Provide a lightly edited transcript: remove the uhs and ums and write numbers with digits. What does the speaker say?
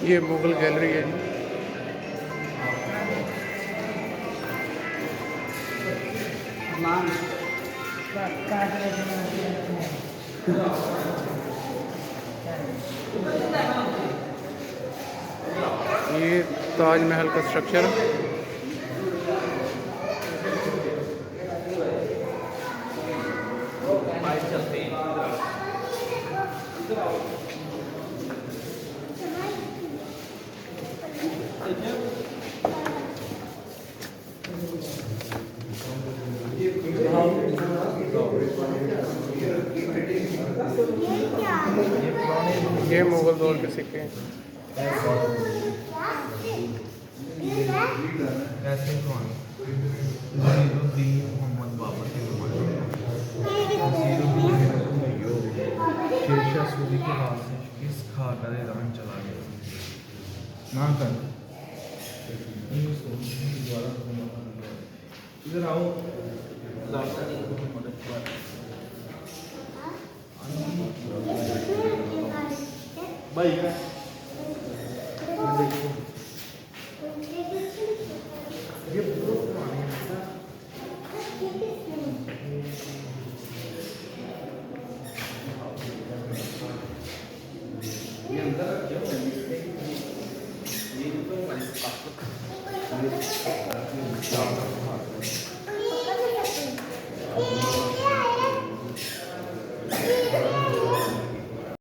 ये मुगल गैलरी है जी। ये ताजमहल का स्ट्रक्चर। ये मुगल दौर के सिक्के हैं। मोहम्मद बाबर के शेरशाह सूरी के हाथ से किस खाकर ईरान चला गया ना कर इधर आओ भाई